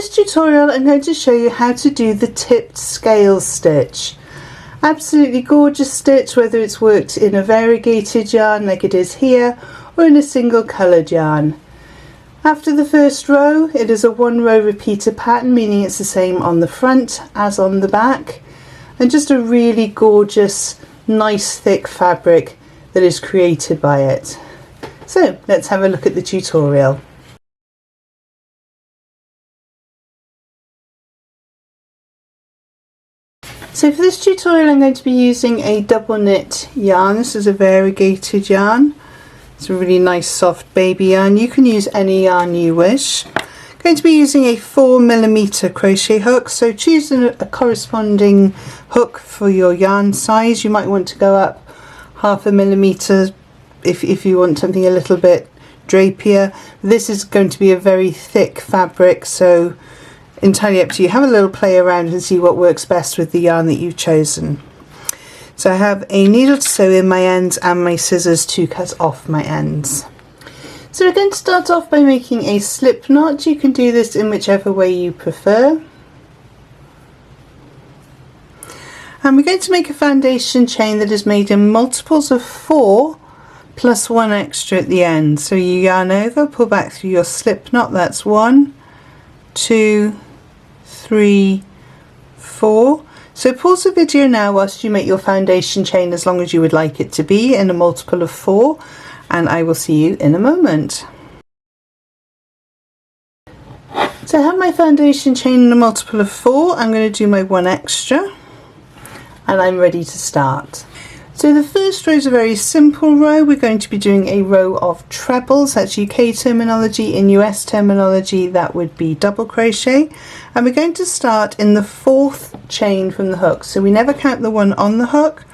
this tutorial I'm going to show you how to do the tipped scale stitch. Absolutely gorgeous stitch, whether it's worked in a variegated yarn like it is here or in a single coloured yarn. After the first row, it is a 1 row repeater pattern, meaning it's the same on the front as on the back, and just a really gorgeous, nice thick fabric that is created by it. So let's have a look at the tutorial. So for this tutorial I'm going to be using a double knit yarn. This is a variegated yarn. It's a really nice soft baby yarn. You can use any yarn you wish. I'm going to be using a 4mm crochet hook, so choose a corresponding hook for your yarn size. You might want to go up 1/2 millimeter if you want something a little bit drapier. This is going to be a very thick fabric, so entirely up to you. Have a little play around and see what works best with the yarn that you've chosen. So I have a needle to sew in my ends and my scissors to cut off my ends. So we're going to start off by making a slip knot. You can do this in whichever way you prefer. And we're going to make a foundation chain that is made in multiples of 4 plus 1 extra at the end. So you yarn over, pull back through your slip knot. That's 1, 2, 3, 4. So pause the video now whilst you make your foundation chain as long as you would like it to be in a multiple of 4, and I will see you in a moment. So I have my foundation chain in a multiple of 4. I'm going to do my 1 extra and I'm ready to start. So the first row is a very simple row. We're going to be doing a row of trebles. That's UK terminology. In US terminology that would be double crochet, and we're going to start in the 4th chain from the hook, so we never count the one on the hook.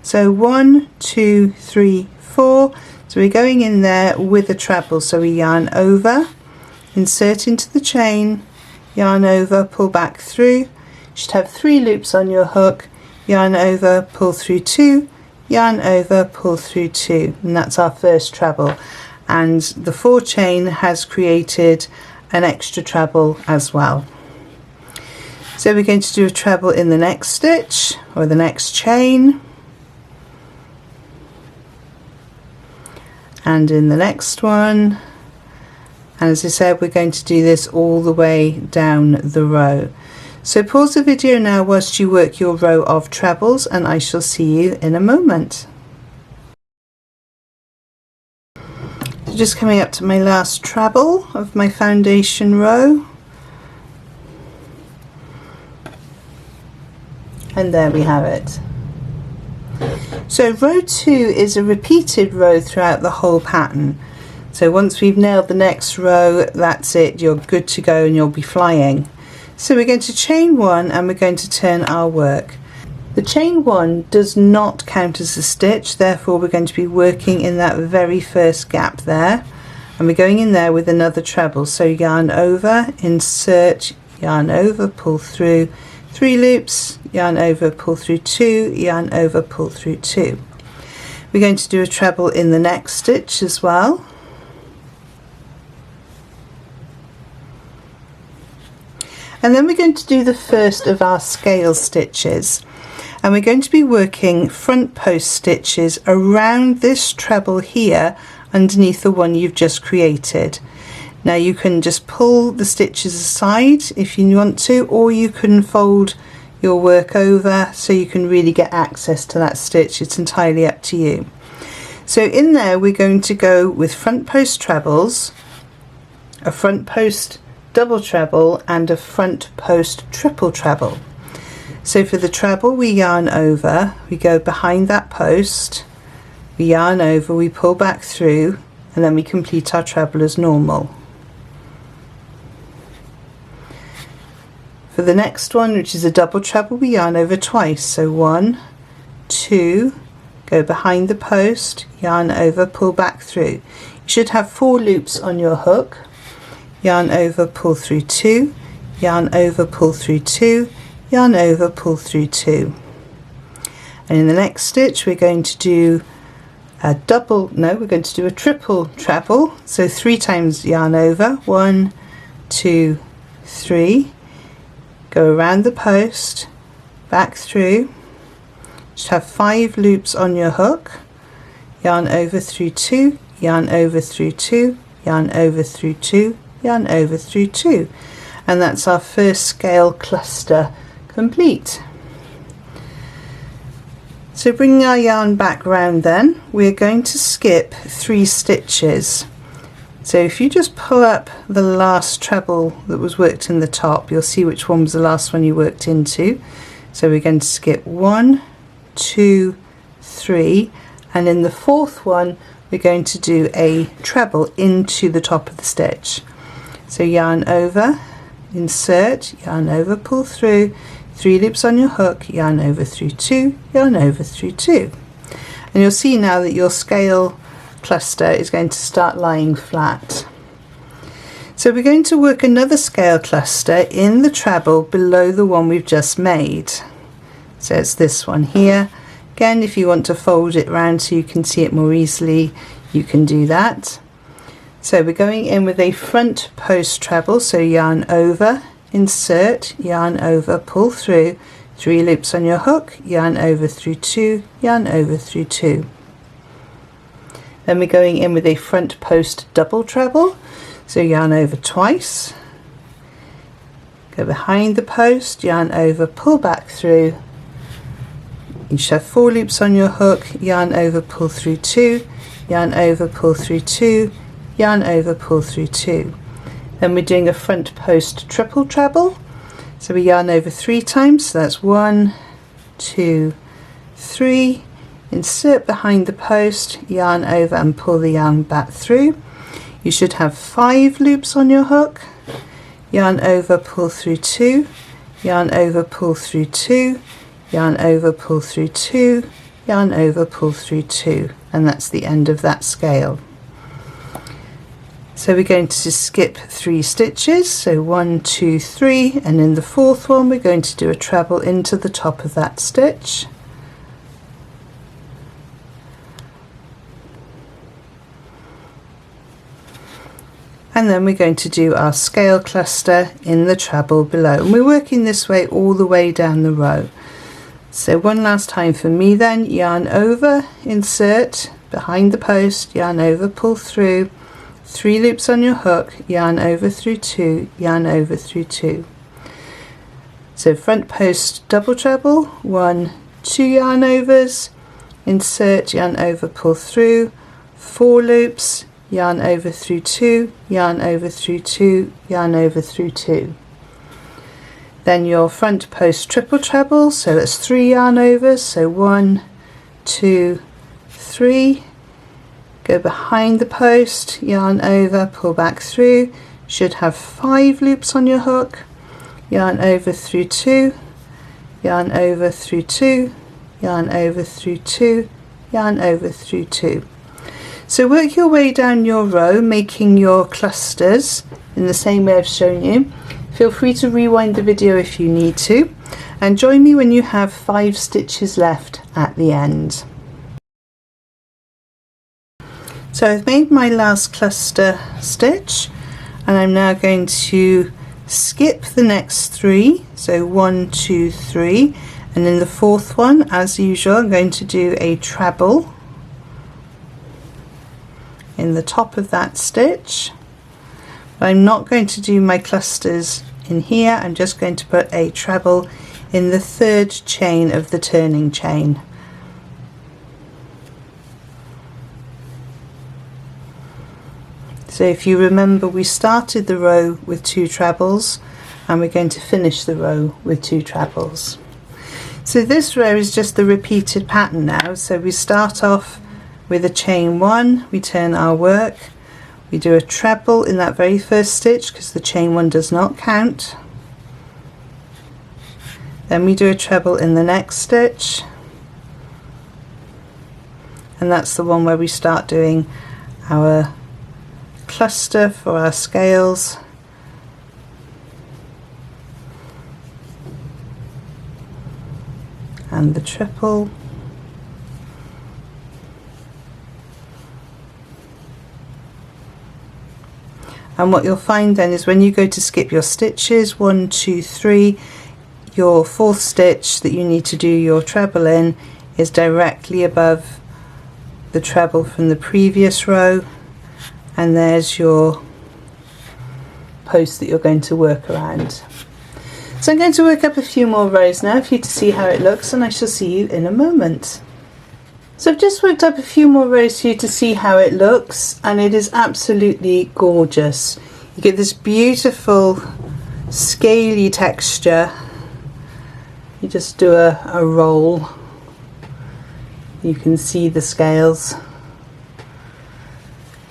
So 1, 2, 3, 4. So we're going in there with a treble, so we yarn over, insert into the chain, yarn over, pull back through. You should have 3 loops on your hook, yarn over, pull through 2, yarn over, pull through 2, and that's our first treble. And the 4 chain has created an extra treble as well. So we're going to do a treble in the next stitch or the next chain, and in the next one, and as I said, we're going to do this all the way down the row. So pause the video now whilst you work your row of trebles, and I shall see you in a moment. So just coming up to my last treble of my foundation row, and there we have it. So row 2 is a repeated row throughout the whole pattern. So once we've nailed the next row, that's it, you're good to go and you'll be flying. So we're going to chain 1 and we're going to turn our work. The chain 1 does not count as a stitch, therefore we're going to be working in that very first gap there, and we're going in there with another treble. So yarn over, insert, yarn over, pull through, 3 loops, yarn over, pull through 2, yarn over, pull through 2. We're going to do a treble in the next stitch as well. And then we're going to do the first of our scale stitches, and we're going to be working front post stitches around this treble here underneath the one you've just created. Now you can just pull the stitches aside if you want to, or you can fold your work over so you can really get access to that stitch. It's entirely up to you. So in there we're going to go with front post trebles, a front post double treble and a front post triple treble. So for the treble we yarn over, we go behind that post, we yarn over, we pull back through, and then we complete our treble as normal. For the next one, which is a double treble, we yarn over twice, so 1, 2, go behind the post, yarn over, pull back through. You should have 4 loops on your hook. Yarn over, pull through 2, yarn over, pull through 2, yarn over, pull through 2. And in the next stitch we're going to do a triple treble, so 3 times yarn over, 1, 2, 3, go around the post, back through, just have 5 loops on your hook, yarn over through 2, yarn over through 2, yarn over through 2, yarn over through 2, and that's our first scale cluster complete. So bringing our yarn back round, then we're going to skip 3 stitches. So if you just pull up the last treble that was worked in the top, you'll see which one was the last one you worked into. So we're going to skip 1, 2, 3, and in the 4th one we're going to do a treble into the top of the stitch. So yarn over, insert, yarn over, pull through, 3 loops on your hook, yarn over through 2, yarn over through 2. And you'll see now that your scale cluster is going to start lying flat. So we're going to work another scale cluster in the treble below the one we've just made. So it's this one here. Again, if you want to fold it round so you can see it more easily, you can do that. So we're going in with a front post treble, so yarn over, insert, yarn over, pull through, 3 loops on your hook, yarn over through 2, yarn over through 2. Then we're going in with a front post double treble, so yarn over twice, go behind the post, yarn over, pull back through. You should have 4 loops on your hook, yarn over, pull through 2, yarn over, pull through 2, yarn over, pull through 2. Then we're doing a front post triple treble, so we yarn over 3 times, so that's 1, 2, 3, insert behind the post, yarn over and pull the yarn back through. You should have 5 loops on your hook, yarn over, pull through 2, yarn over, pull through 2, yarn over, pull through 2, yarn over, pull through 2, and that's the end of that scale. So we're going to skip 3 stitches, so 1, 2, 3, and in the 4th one we're going to do a treble into the top of that stitch. And then we're going to do our scale cluster in the treble below, and we're working this way all the way down the row. So one last time for me then, yarn over, insert, behind the post, yarn over, pull through, 3 loops on your hook, yarn over through 2, yarn over through 2. So front post double treble, 1, 2 yarn overs, insert, yarn over, pull through, 4 loops, yarn over through 2, yarn over through 2, yarn over through 2. Then your front post triple treble, so it's 3 yarn overs, so 1, 2, 3, go behind the post, yarn over, pull back through, should have 5 loops on your hook, yarn over through 2, yarn over through 2, yarn over through 2, yarn over through 2. So work your way down your row, making your clusters in the same way I've shown you. Feel free to rewind the video if you need to, and join me when you have 5 stitches left at the end. So I've made my last cluster stitch, and I'm now going to skip the next 3, so 1, 2, 3, and in the 4th one, as usual, I'm going to do a treble in the top of that stitch. But I'm not going to do my clusters in here, I'm just going to put a treble in the 3rd chain of the turning chain. So if you remember, we started the row with 2 trebles and we're going to finish the row with 2 trebles. So this row is just the repeated pattern now. So we start off with a chain 1, we turn our work, we do a treble in that very first stitch because the chain 1 does not count. Then we do a treble in the next stitch, and that's the one where we start doing our cluster for our scales. And the triple. And what you'll find then is when you go to skip your stitches, 1, 2, 3, your 4th stitch that you need to do your treble in is directly above the treble from the previous row, and there's your post that you're going to work around. So I'm going to work up a few more rows now for you to see how it looks, and I shall see you in a moment. So I've just worked up a few more rows for you to see how it looks, and it is absolutely gorgeous. You get this beautiful scaly texture. You just do a roll, you can see the scales.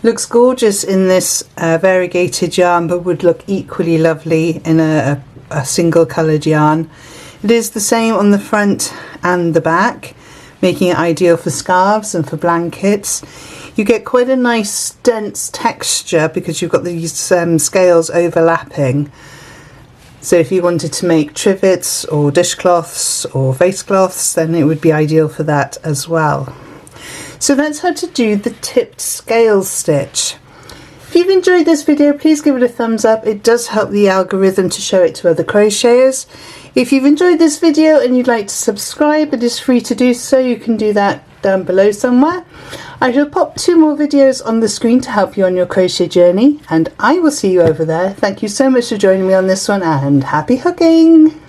Looks gorgeous in this variegated yarn, but would look equally lovely in a single coloured yarn. It is the same on the front and the back, making it ideal for scarves and for blankets. You get quite a nice dense texture because you've got these scales overlapping. So if you wanted to make trivets or dishcloths or vase cloths, then it would be ideal for that as well. So that's how to do the tipped scale stitch. If you've enjoyed this video, please give it a thumbs up. It does help the algorithm to show it to other crocheters. If you've enjoyed this video and you'd like to subscribe, it is free to do so. You can do that down below somewhere. I shall pop 2 more videos on the screen to help you on your crochet journey, and I will see you over there. Thank you so much for joining me on this one, and happy hooking!